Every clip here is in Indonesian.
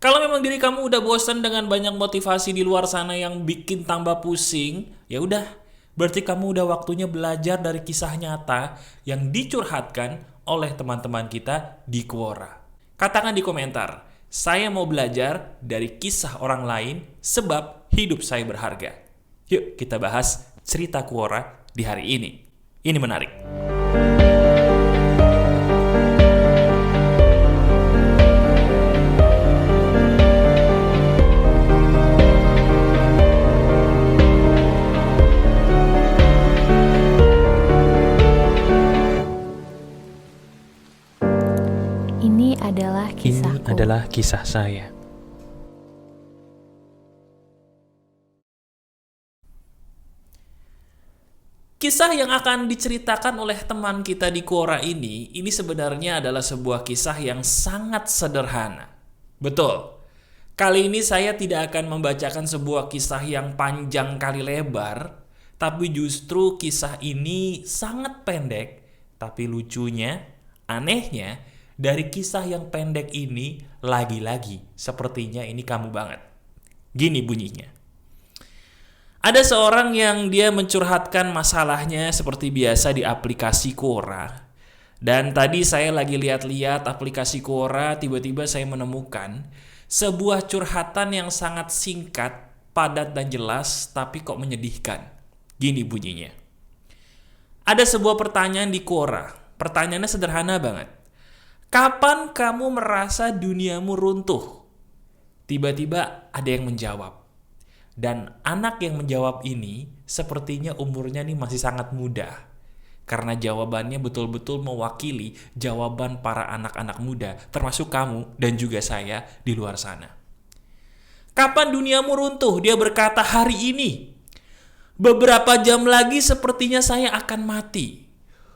Kalau memang diri kamu udah bosan dengan banyak motivasi di luar sana yang bikin tambah pusing, ya udah, berarti kamu udah waktunya belajar dari kisah nyata yang dicurhatkan oleh teman-teman kita di Quora. Katakan di komentar, saya mau belajar dari kisah orang lain sebab hidup saya berharga. Yuk kita bahas cerita Quora di hari ini. Ini menarik. Ini adalah kisahku. Ini adalah kisah saya. Kisah yang akan diceritakan oleh teman kita di Quora ini sebenarnya adalah sebuah kisah yang sangat sederhana. Betul. Kali ini saya tidak akan membacakan sebuah kisah yang panjang kali lebar, tapi justru kisah ini sangat pendek, tapi lucunya, anehnya, dari kisah yang pendek ini lagi-lagi sepertinya ini kamu banget. Gini bunyinya. Ada seorang yang dia mencurhatkan masalahnya seperti biasa di aplikasi Quora. Dan tadi saya lagi lihat-lihat aplikasi Quora, tiba-tiba saya menemukan sebuah curhatan yang sangat singkat, padat dan jelas, tapi kok menyedihkan. Gini bunyinya. Ada sebuah pertanyaan di Quora. Pertanyaannya sederhana banget. Kapan kamu merasa duniamu runtuh? Tiba-tiba ada yang menjawab. Dan anak yang menjawab ini sepertinya umurnya nih masih sangat muda. Karena jawabannya betul-betul mewakili jawaban para anak-anak muda, termasuk kamu dan juga saya di luar sana. Kapan duniamu runtuh? Dia berkata, hari ini. Beberapa jam lagi sepertinya saya akan mati.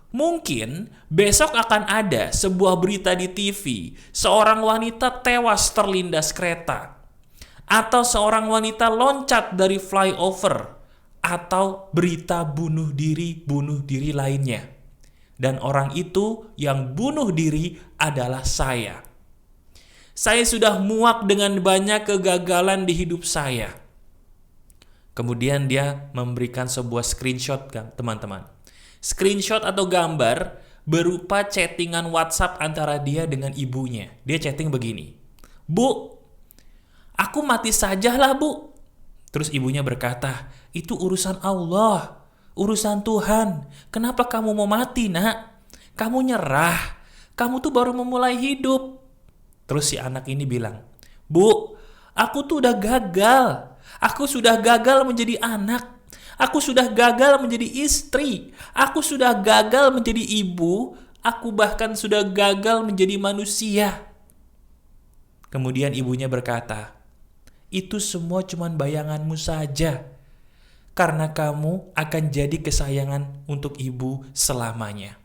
Mungkin besok akan ada sebuah berita di TV, seorang wanita tewas terlindas kereta. Atau seorang wanita loncat dari flyover, atau berita bunuh diri lainnya. Dan orang itu yang bunuh diri adalah saya. Saya sudah muak dengan banyak kegagalan di hidup saya. Kemudian dia memberikan sebuah screenshot, teman-teman. Screenshot atau gambar berupa chattingan WhatsApp antara dia dengan ibunya. Dia chatting begini. Bu, aku mati sajalah, Bu. Terus ibunya berkata, itu urusan Allah, urusan Tuhan. Kenapa kamu mau mati, nak? Kamu nyerah. Kamu tuh baru memulai hidup. Terus si anak ini bilang, Bu, aku tuh udah gagal. Aku sudah gagal menjadi anak. Aku sudah gagal menjadi istri. Aku sudah gagal menjadi ibu. Aku bahkan sudah gagal menjadi manusia. Kemudian ibunya berkata, itu semua cuma bayanganmu saja. Karena kamu akan jadi kesayangan untuk ibu selamanya.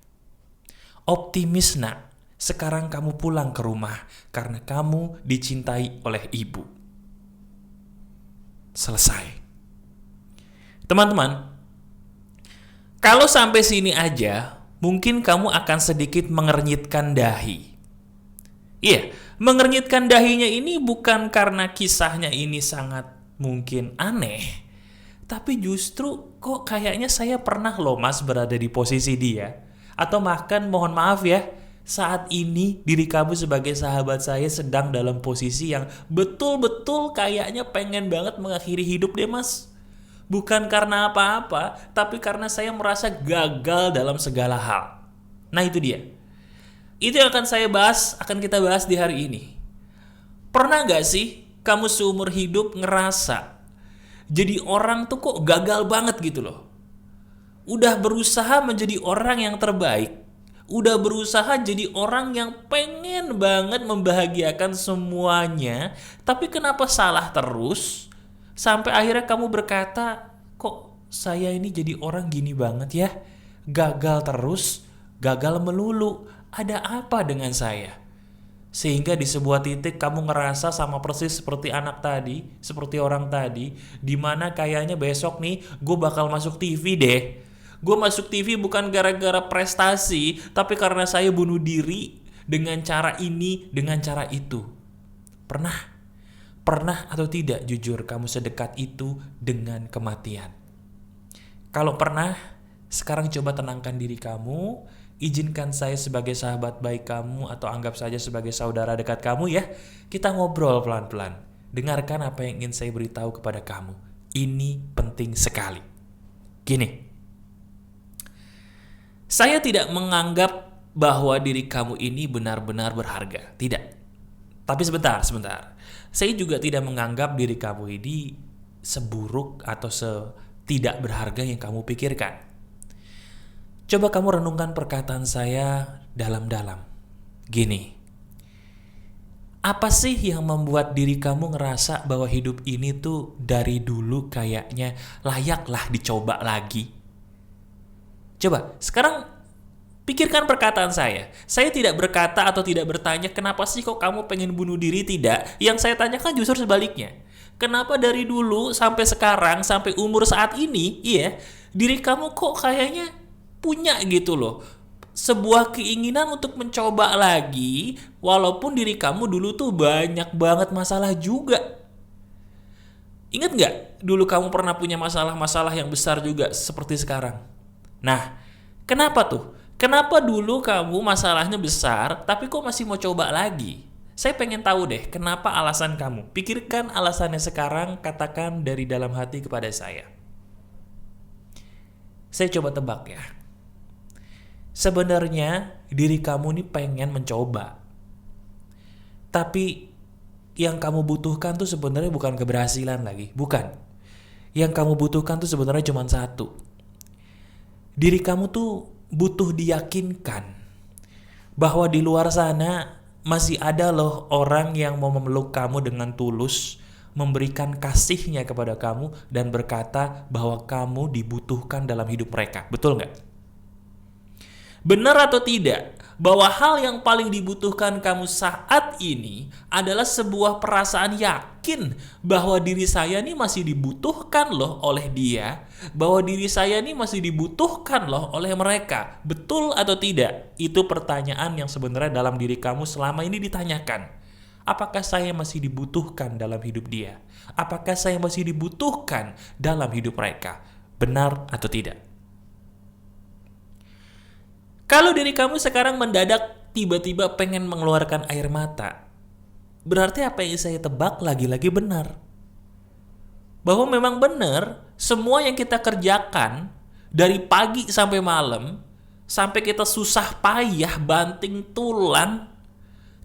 Optimis, nak. Sekarang kamu pulang ke rumah karena kamu dicintai oleh ibu. Selesai. Teman-teman, kalau sampai sini aja, mungkin kamu akan sedikit mengernyitkan dahi. Iya, mengernyitkan dahinya ini bukan karena kisahnya ini sangat mungkin aneh, tapi justru kok kayaknya saya pernah loh mas berada di posisi dia. Atau bahkan mohon maaf ya, saat ini diri kamu sebagai sahabat saya sedang dalam posisi yang betul-betul kayaknya pengen banget mengakhiri hidup deh mas. Bukan karena apa-apa, tapi karena saya merasa gagal dalam segala hal. Nah itu dia. Itu yang akan kita bahas di hari ini. Pernah gak sih kamu seumur hidup ngerasa jadi orang tuh kok gagal banget gitu loh? Udah berusaha menjadi orang yang terbaik. Udah berusaha jadi orang yang pengen banget membahagiakan semuanya. Tapi kenapa salah terus? Sampai akhirnya kamu berkata, kok saya ini jadi orang gini banget ya? Gagal terus, gagal melulu. Ada apa dengan saya? Sehingga di sebuah titik kamu ngerasa sama persis seperti anak tadi, seperti orang tadi, dimana kayaknya besok nih gue bakal masuk TV deh. Gue masuk TV bukan gara-gara prestasi, tapi karena saya bunuh diri dengan cara ini, dengan cara itu. Pernah? Pernah atau tidak jujur kamu sedekat itu dengan kematian? Kalau pernah, sekarang coba tenangkan diri kamu, izinkan saya sebagai sahabat baik kamu atau anggap saja sebagai saudara dekat kamu ya. Kita ngobrol pelan-pelan. Dengarkan apa yang ingin saya beritahu kepada kamu. Ini penting sekali. Gini, saya tidak menganggap bahwa diri kamu ini benar-benar berharga. Tidak. Tapi sebentar. Saya juga tidak menganggap diri kamu ini seburuk atau tidak berharga yang kamu pikirkan. Coba kamu renungkan perkataan saya dalam-dalam. Gini, apa sih yang membuat diri kamu ngerasa bahwa hidup ini tuh dari dulu kayaknya layaklah dicoba lagi? Coba, sekarang pikirkan perkataan saya. Saya tidak berkata atau tidak bertanya kenapa sih kok kamu pengen bunuh diri, tidak. Yang saya tanyakan justru sebaliknya. Kenapa dari dulu sampai sekarang, sampai umur saat ini, diri kamu kok kayaknya punya gitu loh. Sebuah keinginan untuk mencoba lagi, walaupun diri kamu dulu tuh banyak banget masalah juga. Ingat nggak dulu kamu pernah punya masalah-masalah yang besar juga seperti sekarang? Nah, kenapa tuh? Kenapa dulu kamu masalahnya besar, tapi kok masih mau coba lagi? Saya pengen tahu deh, kenapa alasan kamu? Pikirkan alasannya sekarang, katakan dari dalam hati kepada saya. Saya coba tebak ya. Sebenarnya diri kamu ini pengen mencoba. Tapi yang kamu butuhkan tuh sebenarnya bukan keberhasilan lagi, bukan. Yang kamu butuhkan tuh sebenarnya cuma satu. Diri kamu tuh butuh diyakinkan bahwa di luar sana masih ada loh orang yang mau memeluk kamu dengan tulus, memberikan kasihnya kepada kamu dan berkata bahwa kamu dibutuhkan dalam hidup mereka. Betul nggak? Benar atau tidak bahwa hal yang paling dibutuhkan kamu saat ini adalah sebuah perasaan yakin bahwa diri saya ini masih dibutuhkan loh oleh dia, bahwa diri saya ini masih dibutuhkan loh oleh mereka. Betul atau tidak? Itu pertanyaan yang sebenarnya dalam diri kamu selama ini ditanyakan. Apakah saya masih dibutuhkan dalam hidup dia? Apakah saya masih dibutuhkan dalam hidup mereka? Benar atau tidak? Kalau diri kamu sekarang mendadak tiba-tiba pengen mengeluarkan air mata, berarti apa yang saya tebak lagi-lagi benar. Bahwa memang benar, semua yang kita kerjakan dari pagi sampai malam, sampai kita susah payah banting tulang,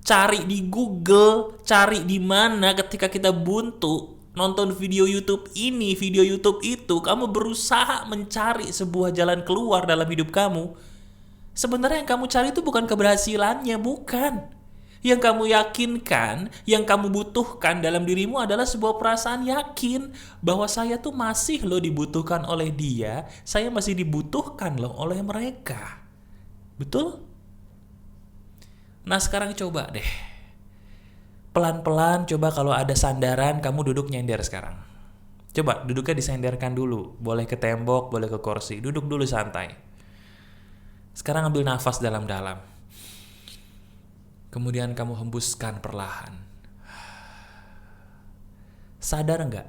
cari di Google, cari di mana ketika kita buntu, nonton video YouTube ini, video YouTube itu, kamu berusaha mencari sebuah jalan keluar dalam hidup kamu. Sebenarnya yang kamu cari itu bukan keberhasilannya, bukan. Yang kamu yakinkan, yang kamu butuhkan dalam dirimu adalah sebuah perasaan yakin bahwa saya tuh masih loh dibutuhkan oleh dia, saya masih dibutuhkan loh oleh mereka. Betul? Nah sekarang coba deh. Pelan-pelan coba kalau ada sandaran, kamu duduk nyender sekarang. Coba duduknya disenderkan dulu. Boleh ke tembok, boleh ke kursi. Duduk dulu santai. Sekarang ambil nafas dalam-dalam. Kemudian kamu hembuskan perlahan. Sadar nggak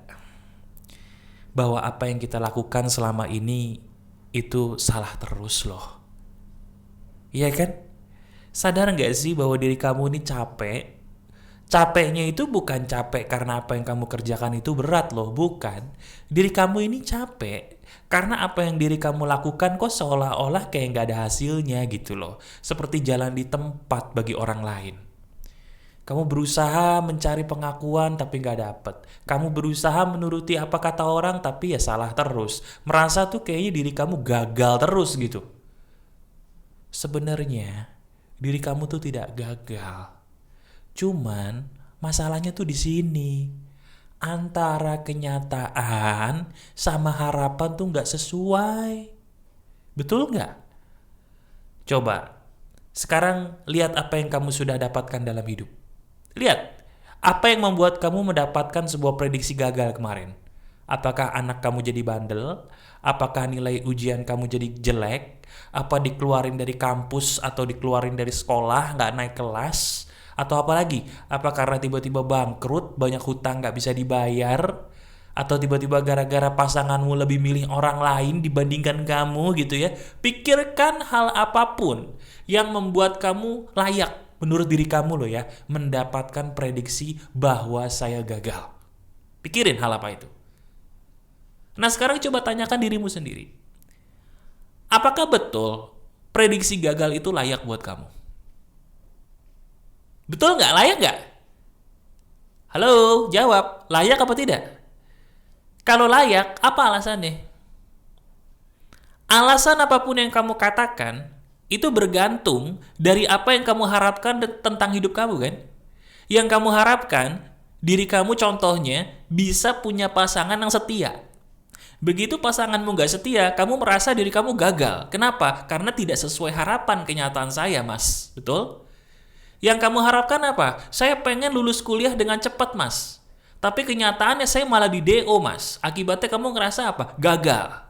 bahwa apa yang kita lakukan selama ini itu salah terus loh? Iya kan? Sadar nggak sih bahwa diri kamu ini capek? Capeknya itu bukan capek karena apa yang kamu kerjakan itu berat loh, bukan. Diri kamu ini capek karena apa yang diri kamu lakukan kok seolah-olah kayak gak ada hasilnya gitu loh. Seperti jalan di tempat bagi orang lain. Kamu berusaha mencari pengakuan tapi gak dapet. Kamu berusaha menuruti apa kata orang tapi ya salah terus. Merasa tuh kayaknya diri kamu gagal terus gitu. Sebenarnya diri kamu tuh tidak gagal. Cuman masalahnya tuh di sini. Antara kenyataan sama harapan tuh nggak sesuai. Betul nggak? Coba sekarang lihat apa yang kamu sudah dapatkan dalam hidup. Lihat apa yang membuat kamu mendapatkan sebuah prediksi gagal kemarin. Apakah anak kamu jadi bandel? Apakah nilai ujian kamu jadi jelek? Apa dikeluarin dari kampus atau dikeluarin dari sekolah, nggak naik kelas? Atau apa lagi? Apa karena tiba-tiba bangkrut, banyak hutang nggak bisa dibayar? Atau tiba-tiba gara-gara pasanganmu lebih milih orang lain dibandingkan kamu gitu ya? Pikirkan hal apapun yang membuat kamu layak menurut diri kamu loh ya, mendapatkan prediksi bahwa saya gagal. Pikirin hal apa itu. Nah sekarang coba tanyakan dirimu sendiri. Apakah betul prediksi gagal itu layak buat kamu? Betul nggak? Layak nggak? Halo, jawab. Layak apa tidak? Kalau layak, apa alasannya? Alasan apapun yang kamu katakan, itu bergantung dari apa yang kamu harapkan tentang hidup kamu kan? Yang kamu harapkan, diri kamu contohnya bisa punya pasangan yang setia. Begitu pasanganmu gak setia, kamu merasa diri kamu gagal. Kenapa? Karena tidak sesuai harapan kenyataan saya, Mas. Betul? Yang kamu harapkan apa? Saya pengen lulus kuliah dengan cepat, Mas. Tapi kenyataannya saya malah di DO, Mas. Akibatnya kamu ngerasa apa? Gagal.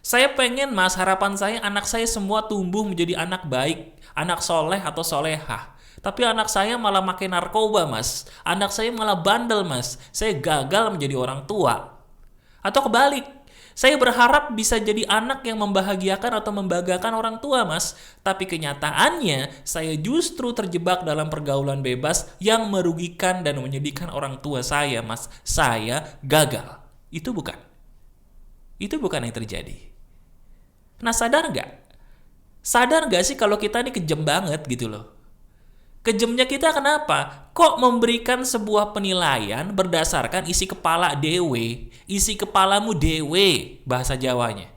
Saya pengen, Mas, harapan saya anak saya semua tumbuh menjadi anak baik, anak soleh atau solehah. Tapi anak saya malah makin narkoba, Mas. Anak saya malah bandel, Mas. Saya gagal menjadi orang tua. Atau kebalik, saya berharap bisa jadi anak yang membahagiakan atau membanggakan orang tua, Mas. Tapi kenyataannya, saya justru terjebak dalam pergaulan bebas yang merugikan dan menyedihkan orang tua saya, Mas. Saya gagal. Itu bukan. Itu bukan yang terjadi. Nah, sadar nggak? Sadar nggak sih kalau kita ini kejam banget gitu loh? Kejamnya kita kenapa? Kok memberikan sebuah penilaian berdasarkan isi kepala dewe, isi kepalamu dewe, bahasa Jawanya.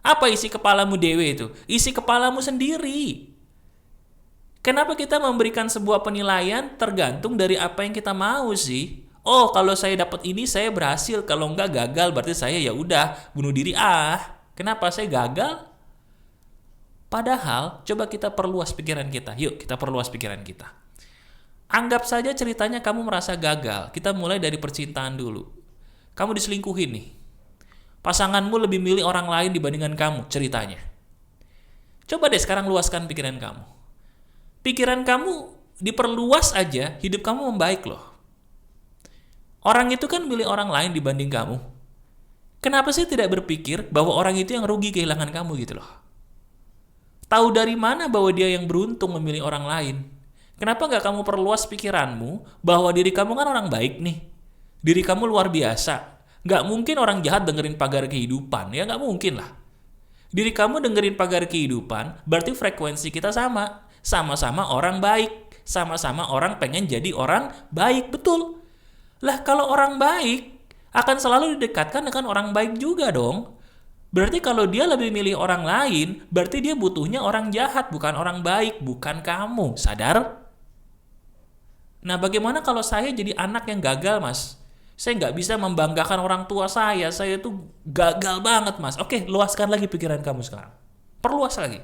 Apa isi kepalamu dewe itu? Isi kepalamu sendiri. Kenapa kita memberikan sebuah penilaian tergantung dari apa yang kita mau sih? Oh, kalau saya dapat ini saya berhasil, kalau enggak gagal berarti saya ya udah bunuh diri. Kenapa saya gagal? Padahal, coba kita perluas pikiran kita. Yuk, kita perluas pikiran kita. Anggap saja ceritanya kamu merasa gagal. Kita mulai dari percintaan dulu. Kamu diselingkuhin nih. Pasanganmu lebih milih orang lain dibandingkan kamu, ceritanya. Coba deh sekarang luaskan pikiran kamu. Pikiran kamu diperluas aja, hidup kamu membaik loh. Orang itu kan milih orang lain dibanding kamu. Kenapa sih tidak berpikir bahwa orang itu yang rugi kehilangan kamu gitu loh? Tahu dari mana bahwa dia yang beruntung memilih orang lain? Kenapa nggak kamu perluas pikiranmu bahwa diri kamu kan orang baik nih. Diri kamu luar biasa. Nggak mungkin orang jahat dengerin pagar kehidupan. Ya nggak mungkin lah. Diri kamu dengerin pagar kehidupan, berarti frekuensi kita sama. Sama-sama orang baik. Sama-sama orang pengen jadi orang baik. Betul. Lah kalau orang baik, akan selalu didekatkan dengan orang baik juga dong. Berarti kalau dia lebih milih orang lain, berarti dia butuhnya orang jahat, bukan orang baik, bukan kamu. Sadar? Nah, bagaimana kalau saya jadi anak yang gagal, Mas? Saya nggak bisa membanggakan orang tua saya tuh gagal banget, Mas. Oke, luaskan lagi pikiran kamu sekarang. Perluas lagi.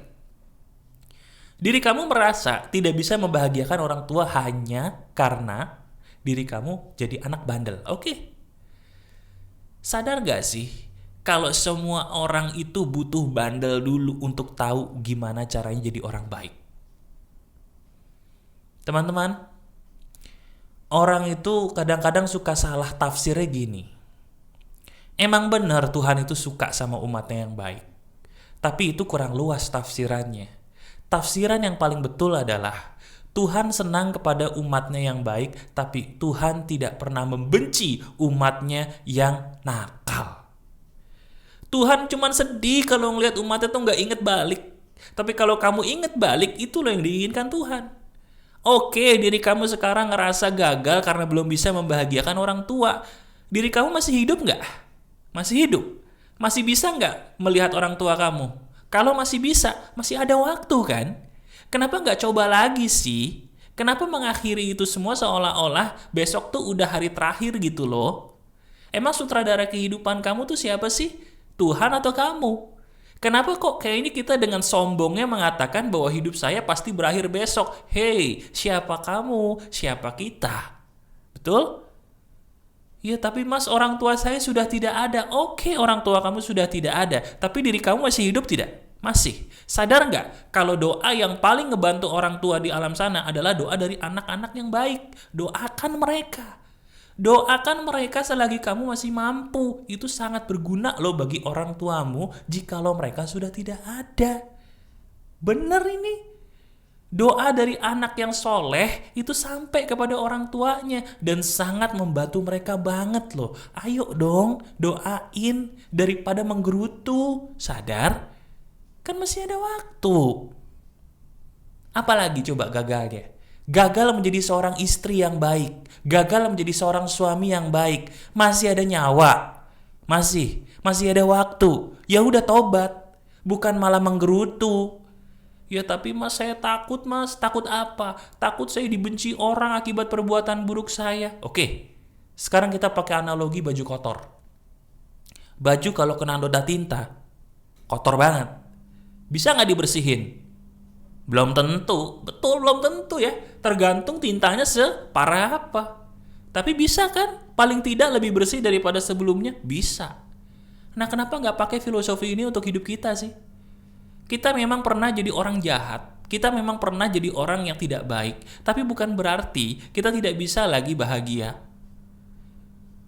Diri kamu merasa tidak bisa membahagiakan orang tua hanya karena diri kamu jadi anak bandel. Oke. Sadar nggak sih? Kalau semua orang itu butuh bandel dulu untuk tahu gimana caranya jadi orang baik. Teman-teman, orang itu kadang-kadang suka salah tafsirnya gini. Emang benar Tuhan itu suka sama umatnya yang baik. Tapi itu kurang luas tafsirannya. Tafsiran yang paling betul adalah Tuhan senang kepada umatnya yang baik, tapi Tuhan tidak pernah membenci umatnya yang nakal. Tuhan cuma sedih kalau ngelihat umatnya tuh nggak inget balik. Tapi kalau kamu inget balik, itulah yang diinginkan Tuhan. Oke, diri kamu sekarang ngerasa gagal karena belum bisa membahagiakan orang tua. Diri kamu masih hidup nggak? Masih hidup? Masih bisa nggak melihat orang tua kamu? Kalau masih bisa, masih ada waktu kan? Kenapa nggak coba lagi sih? Kenapa mengakhiri itu semua seolah-olah besok tuh udah hari terakhir gitu loh? Emang sutradara kehidupan kamu tuh siapa sih? Tuhan atau kamu? Kenapa kok kayak ini kita dengan sombongnya mengatakan bahwa hidup saya pasti berakhir besok? Hei, siapa kamu? Siapa kita? Betul? Ya tapi Mas, orang tua saya sudah tidak ada. Oke, orang tua kamu sudah tidak ada. Tapi diri kamu masih hidup tidak? Masih. Sadar nggak kalau doa yang paling ngebantu orang tua di alam sana adalah doa dari anak-anak yang baik. Doakan mereka. Doakan mereka selagi kamu masih mampu. Itu sangat berguna loh bagi orang tuamu jikalau mereka sudah tidak ada. Bener ini. Doa dari anak yang soleh itu sampai kepada orang tuanya dan sangat membantu mereka banget loh. Ayo dong doain daripada menggerutu. Sadar? Kan masih ada waktu. Apalagi coba gagalnya? Gagal menjadi seorang istri yang baik. Gagal menjadi seorang suami yang baik. Masih ada nyawa. Masih ada waktu. Ya udah tobat. Bukan malah menggerutu. Ya tapi mas saya takut mas. Takut apa? Takut saya dibenci orang akibat perbuatan buruk saya. Oke, sekarang kita pakai analogi baju kotor. Baju kalau kena noda tinta, kotor banget. Bisa nggak dibersihin? Belum tentu. Betul, belum tentu ya. Tergantung tintanya separah apa. Tapi bisa kan? Paling tidak lebih bersih daripada sebelumnya? Bisa. Nah kenapa nggak pakai filosofi ini untuk hidup kita sih? Kita memang pernah jadi orang jahat, kita memang pernah jadi orang yang tidak baik, tapi bukan berarti kita tidak bisa lagi bahagia.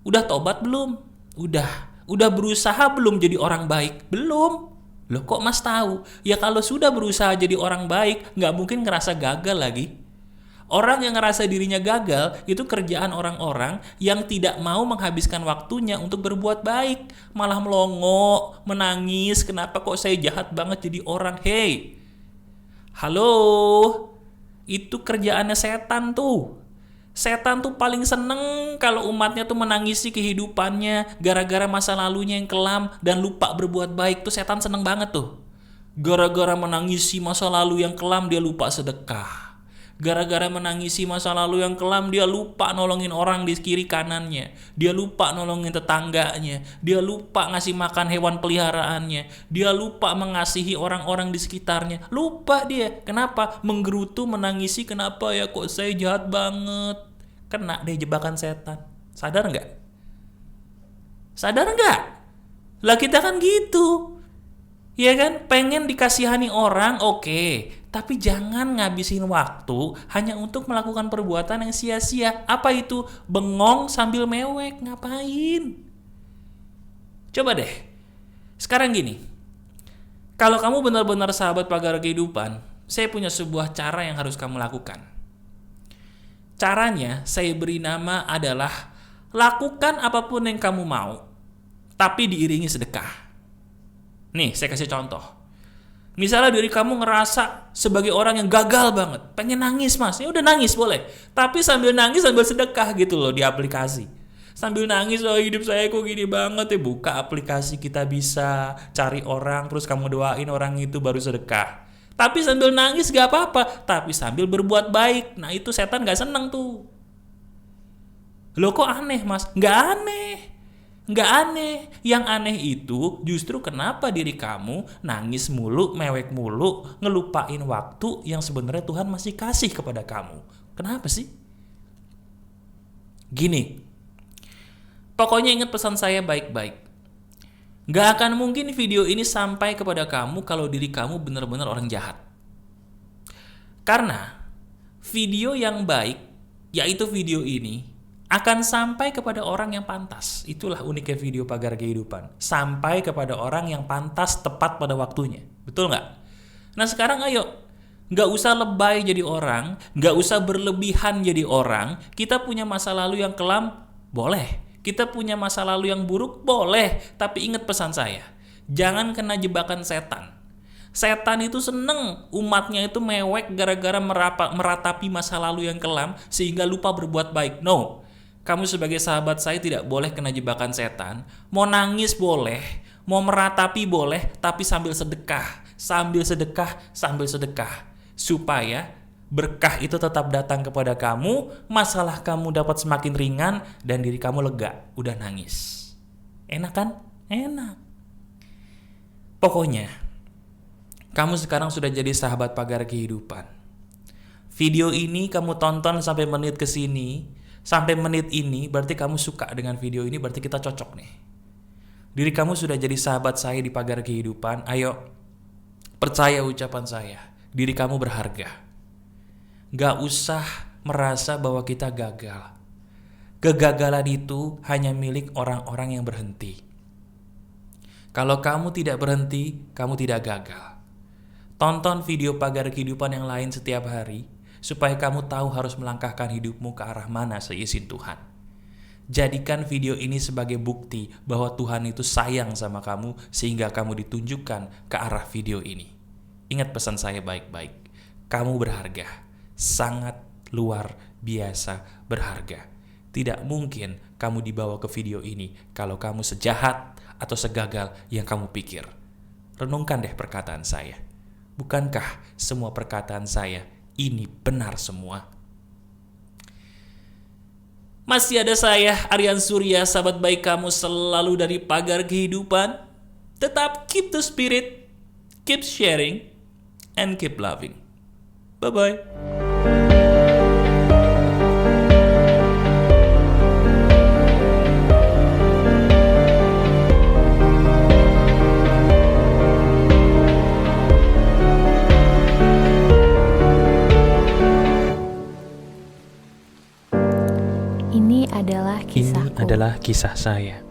Udah tobat belum? Udah berusaha belum jadi orang baik? Belum. Loh kok mas tahu? Ya kalau sudah berusaha jadi orang baik, nggak mungkin ngerasa gagal lagi. Orang yang ngerasa dirinya gagal itu kerjaan orang-orang yang tidak mau menghabiskan waktunya untuk berbuat baik. Malah melongo, menangis, kenapa kok saya jahat banget jadi orang. Hey, halo, itu kerjaannya setan tuh. Setan tuh paling seneng kalau umatnya tuh menangisi kehidupannya gara-gara masa lalunya yang kelam dan lupa berbuat baik. Tuh setan seneng banget tuh. Gara-gara menangisi masa lalu yang kelam dia lupa sedekah. Gara-gara menangisi masa lalu yang kelam, dia lupa nolongin orang di kiri kanannya. Dia lupa nolongin tetangganya. Dia lupa ngasih makan hewan peliharaannya. Dia lupa mengasihi orang-orang di sekitarnya. Lupa dia. Kenapa? Menggerutu, menangisi. Kenapa ya kok saya jahat banget? Kena deh jebakan setan. Sadar nggak? Sadar nggak? Lah kita kan gitu. Ya kan? Pengen dikasihani orang, oke. Tapi jangan ngabisin waktu hanya untuk melakukan perbuatan yang sia-sia. Apa itu? Bengong sambil mewek. Ngapain? Coba deh. Sekarang gini. Kalau kamu benar-benar sahabat pagar kehidupan, saya punya sebuah cara yang harus kamu lakukan. Caranya saya beri nama adalah lakukan apapun yang kamu mau, tapi diiringi sedekah. Nih, saya kasih contoh. Misalnya diri kamu ngerasa sebagai orang yang gagal banget, pengen nangis mas, ya udah nangis boleh. Tapi sambil nangis sambil sedekah gitu loh di aplikasi. Sambil nangis, oh hidup saya kok gini banget ya. Buka aplikasi Kita Bisa, cari orang, terus kamu doain orang itu baru sedekah. Tapi sambil nangis gak apa-apa, tapi sambil berbuat baik. Nah itu setan gak seneng tuh. Loh kok aneh mas? Gak aneh. Nggak aneh. Yang aneh itu justru kenapa diri kamu nangis mulu, mewek mulu, ngelupain waktu yang sebenarnya Tuhan masih kasih kepada kamu. Kenapa sih? Gini, pokoknya ingat pesan saya baik-baik. Nggak akan mungkin video ini sampai kepada kamu kalau diri kamu benar-benar orang jahat. Karena video yang baik, yaitu video ini, akan sampai kepada orang yang pantas. Itulah uniknya video pagar kehidupan. Sampai kepada orang yang pantas tepat pada waktunya. Betul nggak? Nah sekarang ayo. Nggak usah lebay jadi orang. Nggak usah berlebihan jadi orang. Kita punya masa lalu yang kelam? Boleh. Kita punya masa lalu yang buruk? Boleh. Tapi ingat pesan saya. Jangan kena jebakan setan. Setan itu seneng umatnya itu mewek gara-gara meratapi masa lalu yang kelam sehingga lupa berbuat baik. No. Kamu sebagai sahabat saya tidak boleh kena jebakan setan. Mau nangis boleh, mau meratapi boleh, tapi sambil sedekah. Sambil sedekah, sambil sedekah. Supaya berkah itu tetap datang kepada kamu, masalah kamu dapat semakin ringan, dan diri kamu lega. Udah nangis. Enak kan? Enak. Pokoknya, kamu sekarang sudah jadi sahabat pagar kehidupan. Video ini kamu tonton sampai menit kesini, sampai menit ini berarti kamu suka dengan video ini, berarti kita cocok nih. Diri kamu sudah jadi sahabat saya di pagar kehidupan. Ayo, Percaya ucapan saya, diri kamu berharga. Gak usah merasa bahwa kita gagal. Kegagalan itu hanya milik orang-orang yang berhenti. Kalau kamu tidak berhenti, kamu tidak gagal. Tonton video Pagar Kehidupan yang lain setiap hari, supaya kamu tahu harus melangkahkan hidupmu ke arah mana seizin Tuhan. Jadikan video ini sebagai bukti bahwa Tuhan itu sayang sama kamu sehingga kamu ditunjukkan ke arah video ini. Ingat pesan saya baik-baik. Kamu berharga. Sangat luar biasa berharga. Tidak mungkin kamu dibawa ke video ini kalau kamu sejahat atau segagal yang kamu pikir. Renungkan deh perkataan saya. Bukankah semua perkataan saya ini benar semua? Masih ada saya, Aryan Surya, sahabat baik kamu selalu dari Pagar Kehidupan. Tetap keep the spirit, keep sharing, and keep loving. Bye-bye. Ini adalah kisahku. Ini adalah kisah saya.